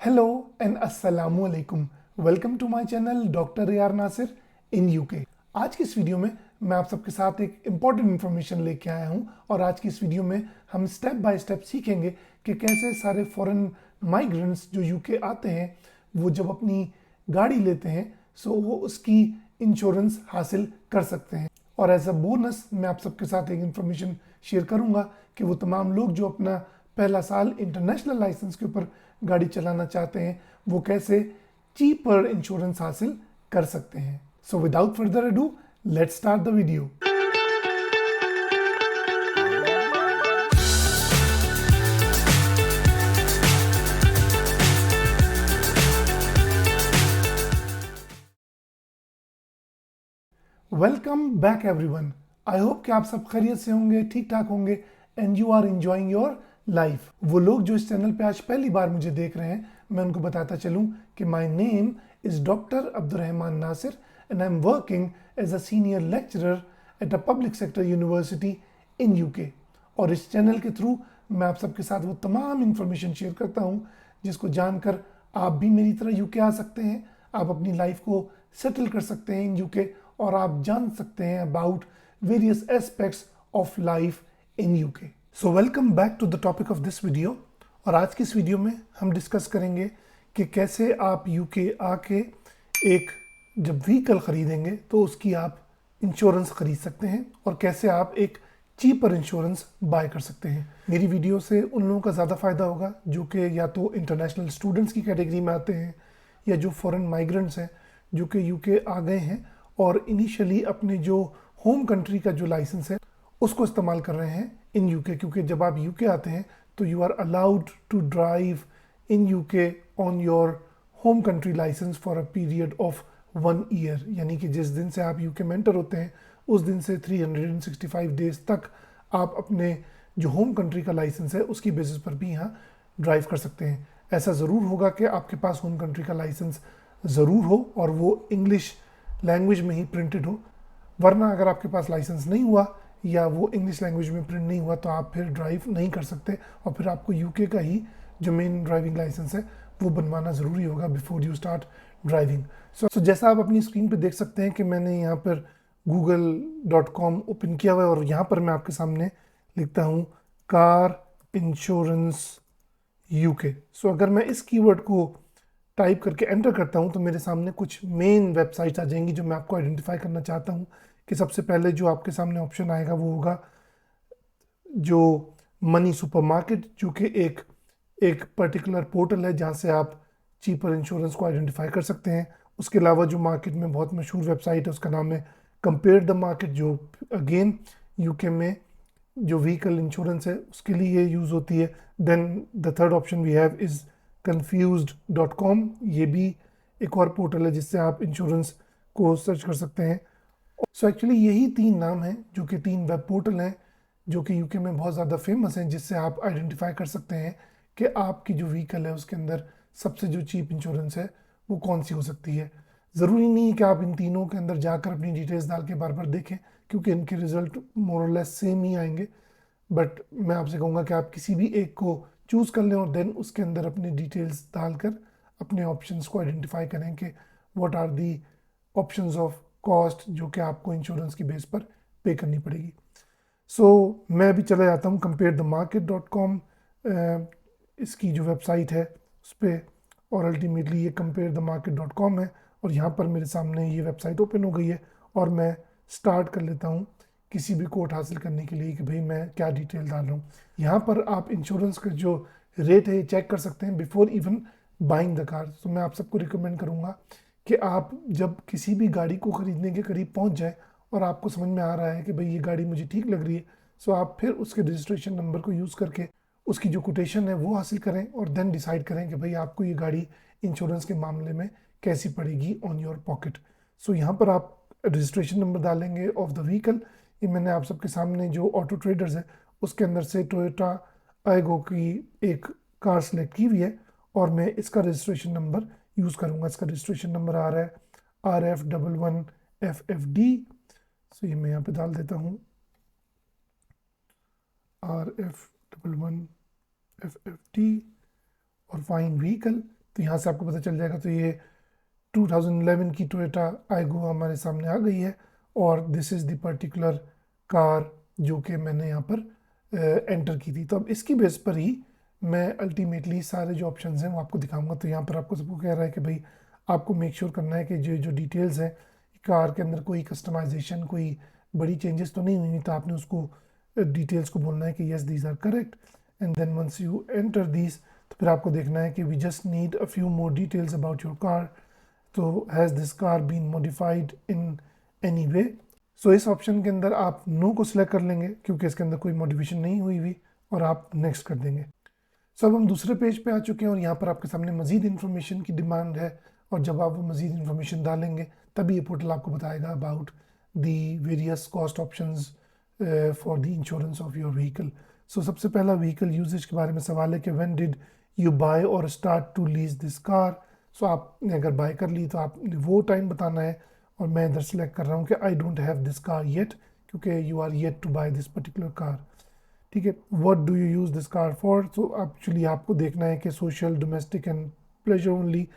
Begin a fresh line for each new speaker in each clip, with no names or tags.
Hello and अस्सलामु अलैकुम। Welcome to my channel doctor AR Nasir in UK. आज की इस वीडियो में मैं आप सबके साथ एक इम्पॉर्टेंट इन्फॉर्मेशन लेके आया हूँ और आज की इस वीडियो में हम स्टेप बाय स्टेप सीखेंगे कि कैसे सारे फॉरेन माइग्रेंट्स जो यूके आते हैं वो जब अपनी गाड़ी लेते हैं वो उसकी इंश्योरेंस हासिल कर सकते हैं। और एज अ बोनस मैं आप सबके साथ एक इन्फॉर्मेशन शेयर करूंगा कि वो तमाम लोग जो अपना पहला साल इंटरनेशनल लाइसेंस के ऊपर गाड़ी चलाना चाहते हैं वो कैसे चीपर इंश्योरेंस हासिल कर सकते हैं। So without further ado, let's start the video. Welcome back everyone. I hope कि आप सब खैरियत से होंगे, ठीक ठाक होंगे and you are enjoying your life. वो लोग जो इस चैनल पे आज पहली बार मुझे देख रहे हैं, मैं उनको बताता चलूं कि my name is doctor Abdurrahman Nasir and I am working as a senior lecturer at a public sector university in UK. और इस चैनल के थ्रू मैं आप सबके साथ वो तमाम इंफॉर्मेशन शेयर करता हूँ जिसको जानकर आप भी मेरी तरह यूके आ सकते हैं, आप अपनी लाइफ को सेटल कर सकते हैं इन यूके और आप जान सकते हैं about various aspects of life in UK. So welcome back to the topic of this video. और आज की इस वीडियो में हम डिस्कस करेंगे कि कैसे आप यूके आके एक जब व्हीकल खरीदेंगे तो उसकी आप इंश्योरेंस खरीद सकते हैं और कैसे आप एक चीपर इंश्योरेंस बाय कर सकते हैं। मेरी वीडियो से उन लोगों का ज़्यादा फ़ायदा होगा जो कि या तो इंटरनेशनल स्टूडेंट्स की कैटेगरी में आते हैं या जो फॉरेन माइग्रेंट्स हैं जो कि यूके आ गए हैं और इनिशियली अपने जो होम कंट्री का जो लाइसेंस है उसको इस्तेमाल कर रहे हैं इन यूके। क्योंकि जब आप यूके आते हैं तो you are allowed to drive in UK on your home country licence for a period of 1 year. यानी कि जिस दिन से आप यूके में एंटर होते हैं उस दिन से 365 डेज तक आप अपने जो होम कंट्री का लाइसेंस है उसकी बेसिस पर भी यहाँ ड्राइव कर सकते हैं। ऐसा ज़रूर होगा कि आपके पास होम कंट्री का लाइसेंस ज़रूर हो और वो इंग्लिश लैंग्वेज में ही प्रिंटेड हो, वरना अगर आपके पास लाइसेंस नहीं हुआ या वो इंग्लिश लैंग्वेज में प्रिंट नहीं हुआ तो आप फिर ड्राइव नहीं कर सकते और फिर आपको यूके का ही जो मेन ड्राइविंग लाइसेंस है वो बनवाना ज़रूरी होगा बिफोर यू स्टार्ट ड्राइविंग। सो जैसा आप अपनी स्क्रीन पे देख सकते हैं कि मैंने यहाँ पर google.com ओपन किया हुआ है और यहाँ पर मैं आपके सामने लिखता हूँ कार इंश्योरेंस यूके। सो अगर मैं इस कीवर्ड को टाइप करके एंटर करता हूँ तो मेरे सामने कुछ मेन वेबसाइट्स आ जाएंगी जो मैं आपको आइडेंटिफाई करना चाहता हूँ। कि सबसे पहले जो आपके सामने ऑप्शन आएगा वो होगा जो मनी सुपरमार्केट, जो कि एक पर्टिकुलर पोर्टल है जहाँ से आप चीपर इंश्योरेंस को आइडेंटिफाई कर सकते हैं। उसके अलावा जो मार्केट में बहुत मशहूर वेबसाइट है उसका नाम है कंपेयर द मार्केट, जो अगेन यूके में जो व्हीकल इंश्योरेंस है उसके लिए यूज़ होती है। Then the third option we have is confused.com। ये भी एक और पोर्टल है जिससे आप इंश्योरेंस को सर्च कर सकते हैं। सो एक्चुअली यही 3 नाम हैं जो कि 3 वेब पोर्टल हैं जो कि यूके में बहुत ज़्यादा फेमस हैं, जिससे आप आइडेंटिफाई कर सकते हैं कि आपकी जो व्हीकल है उसके अंदर सबसे जो चीप इंश्योरेंस है वो कौन सी हो सकती है। ज़रूरी नहीं है कि आप इन तीनों के अंदर जाकर अपनी डिटेल्स डाल के बार बार देखें क्योंकि इनके रिजल्ट मोर और लेस सेम ही आएंगे। बट मैं आपसे कहूँगा कि आप किसी भी एक को चूज़ कर लें और देन उसके अंदर अपनी डिटेल्स डालकर अपने ऑप्शंस को आइडेंटिफाई करें कि what are the options of cost जो कि आपको इंश्योरेंस की बेस पर पे करनी पड़ेगी। मैं अभी चला जाता हूँ comparethemarket.com इसकी जो वेबसाइट है उस पर, और अल्टीमेटली ये comparethemarket.com है और यहाँ पर मेरे सामने ये वेबसाइट ओपन हो गई है और मैं स्टार्ट कर लेता हूँ किसी भी कोट हासिल करने के लिए कि भाई मैं क्या डिटेल डाल रहा हूँ। यहाँ पर आप इंश्योरेंस का जो रेट है चेक कर सकते हैं before even buying the car. तो मैं आप सबको रिकमेंड करूँगा कि आप जब किसी भी गाड़ी को ख़रीदने के करीब पहुँच जाए और आपको समझ में आ रहा है कि भाई ये गाड़ी मुझे ठीक लग रही है, सो आप फिर उसके रजिस्ट्रेशन नंबर को यूज़ करके उसकी जो कोटेशन है वो हासिल करें और देन डिसाइड करें कि भाई आपको ये गाड़ी इंश्योरेंस के मामले में कैसी पड़ेगी ऑन योर पॉकेट। सो यहाँ पर आप रजिस्ट्रेशन नंबर डालेंगे ऑफ द व्हीकल। ये मैंने आप सबके सामने जो ऑटो ट्रेडर्स है उसके अंदर से टोयोटा आएगो की एक कार सेलेक्ट की हुई है और मैं इसका रजिस्ट्रेशन नंबर यूज़ करूँगा। इसका रजिस्ट्रेशन नंबर आ रहा है RF11FFD। सो ये मैं यहाँ पे डाल देता हूँ RF11FFD और फाइन व्हीकल। तो यहाँ से आपको पता चल जाएगा। तो ये 2011 की टोयोटा आइगो हमारे सामने आ गई है और this is the particular car जो कि मैंने यहाँ पर एंटर की थी। तो अब इसकी बेस पर ही मैं अल्टीमेटली सारे जो ऑप्शंस हैं वो आपको दिखाऊंगा। तो यहाँ पर आपको सबको कह रहा है कि भाई आपको मेक श्योर करना है कि जो जो डिटेल्स हैं कार के अंदर कोई कस्टमाइजेशन, कोई बड़ी चेंजेस तो नहीं हुई, तो आपने उसको डिटेल्स को बोलना है कि yes these are correct. And then once you enter these, तो फिर आपको देखना है कि we just need a few more details about your car. तो has this car been modified in any way. So इस ऑप्शन के अंदर आप नो को सिलेक्ट कर लेंगे क्योंकि इसके अंदर कोई मॉडिफिकेशन नहीं हुई हुई, और आप नेक्स्ट कर देंगे। सो अब हम दूसरे पेज पे आ चुके हैं और यहाँ पर आपके सामने मज़ीद इन्फॉर्मेशन की डिमांड है, और जब आप वो मज़ीद इन्फॉर्मेशन डालेंगे तभी ये पोर्टल आपको बताएगा about the various cost options for the insurance of your vehicle. So सबसे पहला व्हीकल यूजेज के बारे में सवाल है कि व्हेन डिड यू बाय और start to lease this car. So आपने अगर बाय कर ली तो आपने वो टाइम बताना है, और मैं इधर सेलेक्ट कर रहा हूँ कि I don't have this car yet, क्योंकि you are yet to buy this particular car. ठीक है, what do you use this car for. तो एक्चुअली आपको देखना है कि social, domestic and pleasure only,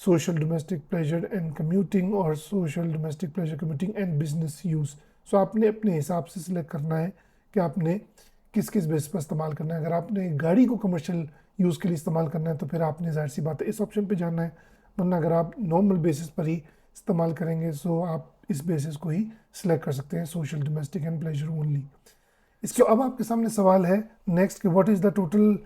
social domestic pleasure and commuting, और social domestic pleasure commuting and business use. So आपने अपने हिसाब से सिलेक्ट करना है कि आपने किस किस बेस पर इस्तेमाल करना है। अगर आपने गाड़ी को कमर्शियल यूज़ के लिए इस्तेमाल करना है तो फिर आपने जाहिर सी बात है इस ऑप्शन पे जाना है, वरना अगर आप नॉर्मल बेसिस पर ही इस्तेमाल करेंगे सो आप इस बेसिस को ही सिलेक्ट कर सकते हैं, social, domestic and pleasure only. इसके अब आपके सामने सवाल है नेक्स्ट कि what is the total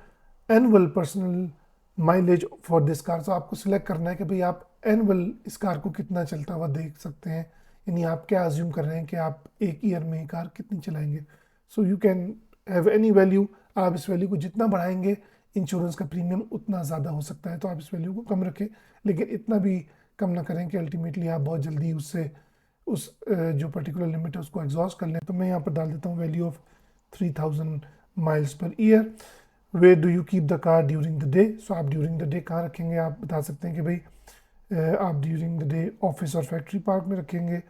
annual personal mileage for this car. तो आपको सिलेक्ट करना है कि भाई आप एनुअल इस कार को कितना चलता हुआ देख सकते हैं, यानी आप क्या अज्यूम कर रहे हैं कि आप एक ईयर में कार कितनी चलाएंगे। So you can have any value. आप इस वैल्यू को जितना बढ़ाएंगे इंश्योरेंस का प्रीमियम उतना ज़्यादा हो सकता है, तो आप इस वैल्यू को कम रखें, लेकिन इतना भी कम ना करें कि अल्टीमेटली आप बहुत जल्दी उससे उस जो पर्टिकुलर लिमिट है उसको एग्जॉस्ट कर लें। तो मैं यहाँ पर डाल देता हूँ value of 3000 miles per year. Where do you keep the car during the day. So आप ड्यूरिंग द डे कहाँ रखेंगे, आप बता सकते हैं कि भाई आप ड्यूरिंग द डे ऑफिस और फैक्ट्री पार्क में रखेंगे,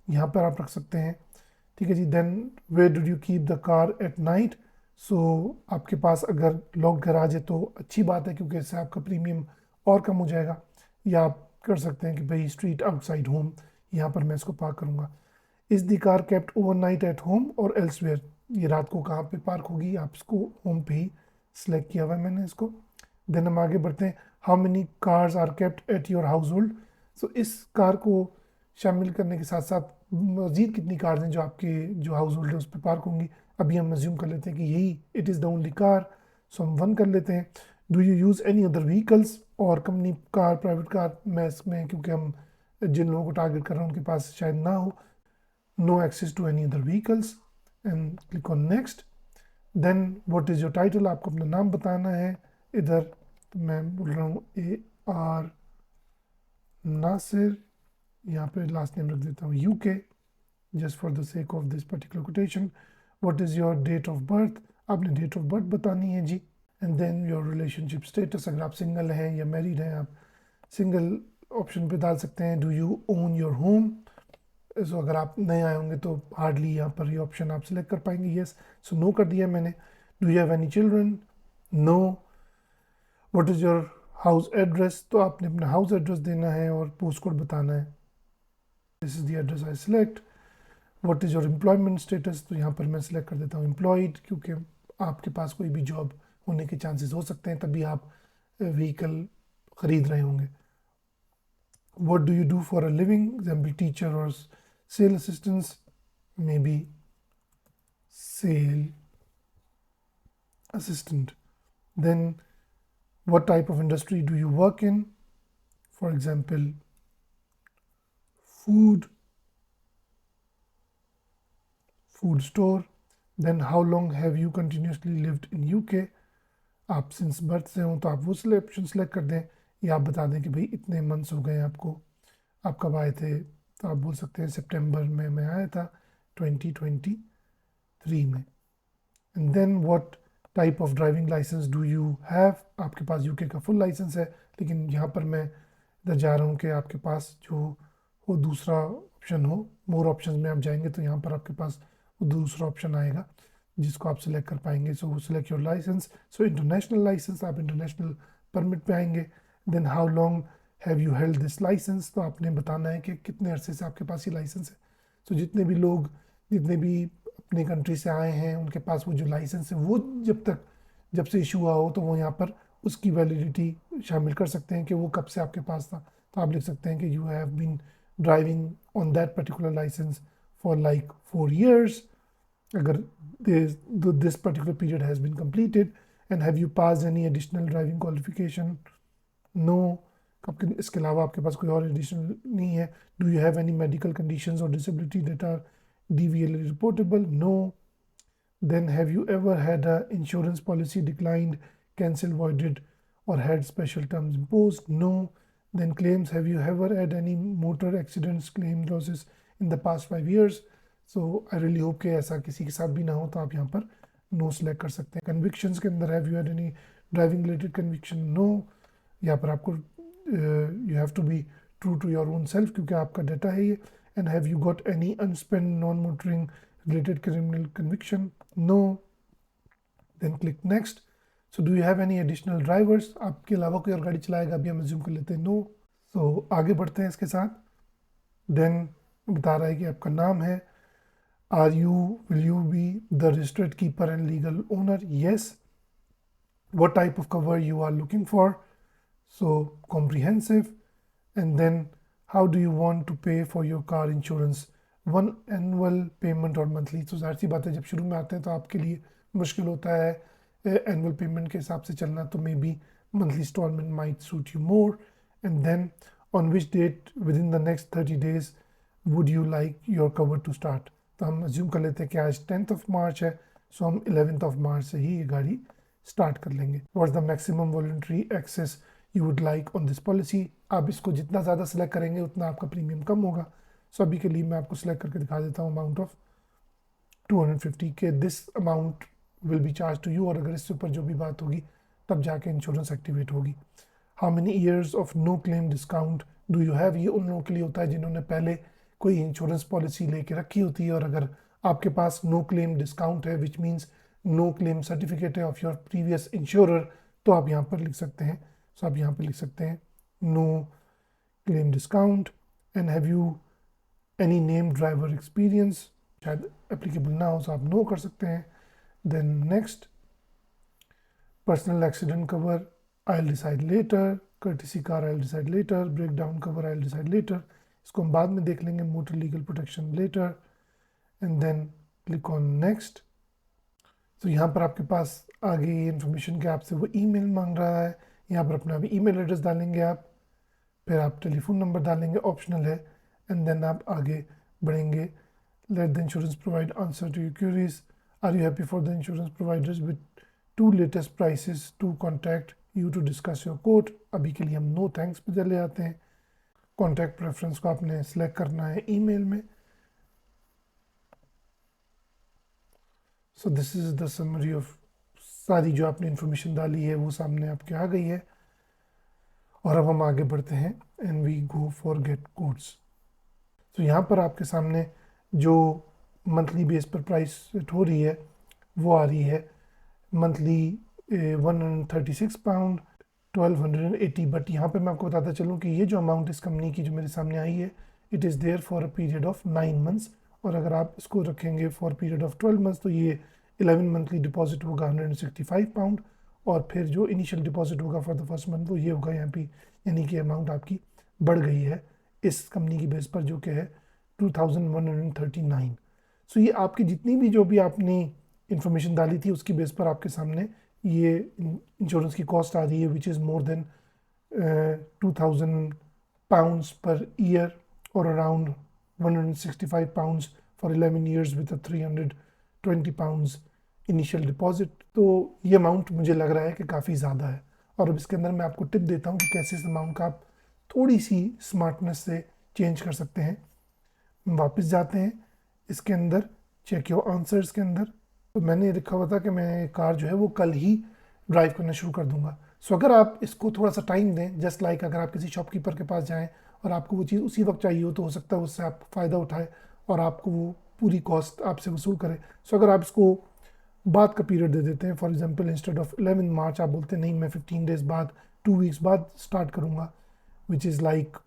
यहाँ पर आप रख सकते हैं। ठीक है जी। Then where do you keep the car at night. So आपके पास अगर लॉक गैराज है तो अच्छी बात है क्योंकि इससे आपका प्रीमियम और कम हो जाएगा, या आप कर सकते हैं कि भाई स्ट्रीट आउटसाइड होम, यहाँ पर मैं इसको पार्क करूँगा। Is the car kept overnight at home और एल्सवेयर। ये रात को कहाँ पे पार्क होगी, आप इसको होम पे ही सिलेक्ट किया हुआ है मैंने इसको। देन हम आगे बढ़ते हैं, how many cars are kept at your household. So इस कार को शामिल करने के साथ साथ मज़ीद कितनी कार्स हैं जो आपके जो हाउस होल्ड है उस पर पार्क होंगी। अभी हम अज्यूम कर लेते हैं कि यही it is the only car, so हम 1 कर लेते हैं। Do you use any other vehicles, और कंपनी कार, प्राइवेट कार, मैं इसमें क्योंकि हम जिन लोगों को टारगेट कर रहे हैं उनके पास शायद ना हो, no access to any other vehicles, and click on next. Then what is your title, आपको अपना नाम बताना है इधर। तो मैं बोल रहा हूँ AR नासिर, यहाँ पे लास्ट नेम रख देता हूँ UK just for the sake of this particular quotation. What is your date of birth, आपने डेट ऑफ बर्थ बतानी है जी। And then your relationship status, अगर आप सिंगल हैं या मैरिड हैं आप सिंगल ऑप्शन पे डाल सकते हैं। Do you own your home. So अगर आप नए आए होंगे तो हार्डली यहाँ पर ये ऑप्शन आप सिलेक्ट कर पाएंगे, येस। सो नो कर दिया मैंने। Do you have any children, no. What is your house address, तो आपने अपना हाउस एड्रेस देना है और पोस्ट कोड बताना है। This is the address I select. What is your employment status, तो यहाँ पर मैं सिलेक्ट कर देता हूँ एम्प्लॉयड, क्योंकि आपके पास कोई भी जॉब होने के चांसेस हो सकते हैं तभी आप व्हीकल ख़रीद रहे होंगे। What do you do for a living, example teacher or sale assistants, maybe sale assistant. Then what type of industry do you work in, for example food store. Then how long have you continuously lived in UK, आप since birth से हो तो आप वो option select कर दें, या आप बता दें कि भाई इतने मंथ्स हो गए आपको, आप कब आए थे, तो आप बोल सकते हैं सितंबर में मैं आया था 2023 में। And then what type of driving licence do you have, आपके पास यूके का फुल लाइसेंस है, लेकिन यहाँ पर मैं इधर जा रहा हूँ कि आपके पास जो वो दूसरा ऑप्शन हो। मोर ऑप्शन में आप जाएंगे तो यहाँ पर आपके पास वो दूसरा ऑप्शन आएगा जिसको आप सिलेक्ट कर पाएंगे। So select your licence. So international licence, आप इंटरनेशनल परमिट पे आएंगे। Then how long have you held this licence, तो आपने बताना है कि कितने अरसे से आपके पास ये लाइसेंस है। तो जितने भी लोग जितने भी अपनी कंट्री से आए हैं उनके पास वो जो लाइसेंस है वो जब से इशू हुआ हो तो वो यहाँ पर उसकी वैलिडिटी शामिल कर सकते हैं कि वो कब से आपके पास था। तो आप लिख सकते हैं कि you have been driving on that particular licence for like 4 years, अगर this particular period has been completed, and have you pass any additional driving qualification, no, आपके इसके अलावा आपके पास कोई और एडिशनल नहीं है। Do you have any medical conditions और disability that are DVLA reportable, no. Then have you ever had a insurance policy declined, cancel, voided or had special terms imposed, no. Then claims, have you ever had any motor accidents claim losses in the past 5 years? So I really hope कि ऐसा किसी के साथ भी ना हो, तो आप यहाँ पर नो सेलेक्ट कर सकते हैं। कन्विक्शंस के अंदर have you had any driving related conviction, no. यहाँ पर आपको you have to be true to your own self क्योंकि आपका डाटा है ये। And have you got any unspent non motoring related criminal conviction, no. Then click next. So do you have any additional drivers, आपके अलावा कोई और गाड़ी चलाएगा, अभी हम अज्यूम कर लेते हैं नो। सो आगे बढ़ते हैं इसके साथ। देन बता रहा है कि आपका नाम है, will you be the registered keeper and legal owner, yes. What type of cover you are looking for, so comprehensive. And then how do you want to pay for your car insurance, one annual payment or monthly। तो जाहिर सी बात है जब शुरू में आते हैं तो आपके लिए मुश्किल होता है एनुअल पेमेंट के हिसाब से चलना, तो maybe monthly instalment might suit you more. And then on which date within the next 30 days would you like your cover to start. तो हम अज्यूम कर लेते हैं कि आज 10th मार्च है, सो हम 11th मार्च से ही ये गाड़ी स्टार्ट कर लेंगे। What's the maximum voluntary excess you would like on this policy. आप इसको जितना ज़्यादा सेलेक्ट करेंगे उतना आपका प्रीमियम कम होगा। सो अभी के लिए मैं आपको सेलेक्ट करके दिखा देता हूँ अमाउंट ऑफ 250 के, this amount will be charge to you. और अगर इससे ऊपर जो भी बात होगी तब जाके इंश्योरेंस एक्टिवेट होगी। How many years of no claim discount do you have, ये उन लोगों के लिए होता है जिन्होंने पहले कोई इंश्योरेंस पॉलिसी लेके रखी होती है और अगर आपके पास नो क्लेम डिस्काउंट है which means no claim certificate है ऑफ योर प्रीवियस इंश्योरर, तो आप यहाँ पर लिख सकते हैं। सो आप यहाँ पर लिख सकते हैं no claim discount. And have you any name driver experience, शायद एप्लीकेबल ना हो तो आप नो कर सकते हैं। Then next, personal accident cover I decide later, courtesy car I decide later, break down cover I decide later, इसको हम बाद में देख लेंगे, motor legal protection later. And then click on next. तो यहाँ पर आपके पास आगे ये इन्फॉर्मेशन के आपसे वो ईमेल मांग रहा है, यहाँ पर अपना भी ईमेल एड्रेस डालेंगे आप, फिर आप टेलीफोन नंबर डालेंगे, ऑप्शनल है। एंड देन आप आगे बढ़ेंगे, let the insurance provide answer to your queries, are you happy for the insurance providers with 2 latest prices to contact you to discuss your quote. अभी के लिए हम नो थैंक्स पे चले आते हैं। कॉन्टैक्ट प्रेफरेंस को आपने सेलेक्ट करना है ईमेल में। So this is the summary of सारी जो आपने इंफॉर्मेशन डाली है वो सामने आपके आ गई है। और अब हम आगे बढ़ते हैं and we go for get quotes. तो यहाँ पर आपके सामने जो मंथली बेस पर प्राइस सेट हो रही है वो आ रही है मंथली 136 पाउंड 1280। बट यहाँ पे मैं आपको बताता चलूँ कि ये जो अमाउंट इस कंपनी की जो मेरे सामने आई है it is there for a period of 9 months। और अगर आप इसको रखेंगे फॉर पीरियड ऑफ 12 months तो ये 11 मंथली डिपॉजिट होगा 165 पाउंड, और फिर जो इनिशियल डिपॉजिट होगा फॉर द फर्स्ट मंथ वो ये होगा यहाँ पे, यानी कि अमाउंट आपकी बढ़ गई है इस कंपनी की बेस पर जो कि है 2139। सो ये आपकी जितनी भी जो भी आपने इंफॉर्मेशन डाली थी उसकी बेस पर आपके सामने ये इंश्योरेंस की कॉस्ट आ रही है which is more than 2000 pounds per year और around 165 pounds for 11 years with 320 pounds initial deposit. तो ये अमाउंट मुझे लग रहा है कि काफ़ी ज़्यादा है। और अब इसके अंदर मैं आपको टिप देता हूँ कि कैसे इस अमाउंट का आप थोड़ी सी स्मार्टनेस से चेंज कर सकते हैं। वापस जाते हैं इसके अंदर, चेक योर आंसर्स के अंदर। तो मैंने लिखा हुआ था कि मैं कार जो है वो कल ही ड्राइव करना शुरू कर दूंगा। सो अगर आप इसको थोड़ा सा टाइम दें, जस्ट लाइक अगर आप किसी शॉपकीपर के पास जाएं और आपको वो चीज़ उसी वक्त चाहिए हो सकता है उससे आप फ़ायदा उठाए और आपको वो पूरी कॉस्ट आपसे वसूल करे। सो अगर आप इसको बाद का पीरियड दे देते हैं, फॉर एग्जांपल इंस्टेड ऑफ 11 मार्च आप बोलते हैं नहीं मैं 15 days बाद 2 वीक्स बाद स्टार्ट करूँगा, which is like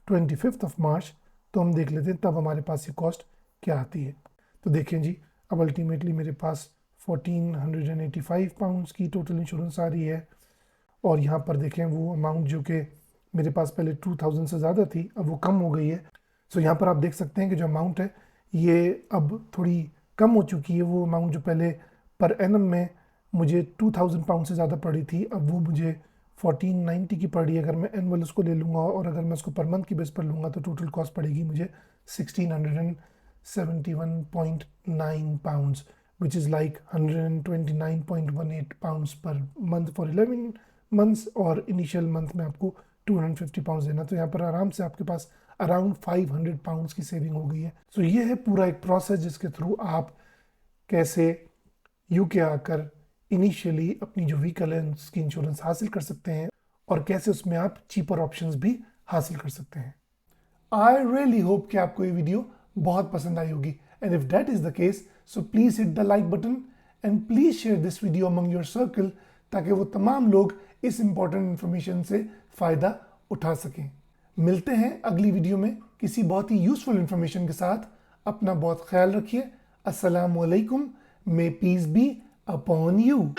25 of March, तो हम देख लेते हैं तब हमारे पास ये कॉस्ट क्या आती है। तो देखें जी, अब अल्टीमेटली मेरे पास 1485 पाउंड्स की टोटल इंश्योरेंस आ रही है, और यहाँ पर देखें वो अमाउंट जो कि मेरे पास पहले 2000 से ज़्यादा थी, अब वो कम हो गई है। सो यहाँ पर आप देख सकते हैं कि जो अमाउंट है ये अब थोड़ी कम हो चुकी है। वो अमाउंट जो पहले पर एनम में मुझे 2000 पाउंड से ज़्यादा पड़ी थी, अब वो मुझे 1490 की पड़ी है अगर मैं एनुअल उसको ले लूँगा, और अगर मैं उसको पर मंथ की बेस पर लूँगा तो टोटल कॉस्ट पड़ेगी मुझे 1671.9 pounds, which is like 129.18 pounds per month for 11 months, और इनिशियल मंथ में आपको 250 पाउंड्स देना। तो यहाँ पर आराम से आपके पास अराउंड 500 पाउंड्स की सेविंग हो गई है। सो ये है पूरा एक प्रोसेस जिसके थ्रू आप कैसे यूके आकर इनिशियली अपनी जो व्हीकल है उसकी इंश्योरेंस हासिल कर सकते हैं, और कैसे उसमें आप चीपर ऑप्शंस भी हासिल कर सकते हैं। आई रियली होप कि आपको ये वीडियो बहुत पसंद आई होगी, and if that is the case so please hit the like button and please share this video among your circle, ताकि वो तमाम लोग इस इंपॉर्टेंट इंफॉर्मेशन से फ़ायदा उठा सकें। मिलते हैं अगली वीडियो में किसी बहुत ही यूजफुल इंफॉर्मेशन के साथ। अपना बहुत ख्याल रखिए। अस्सलाम वालेकुम। May peace be upon you.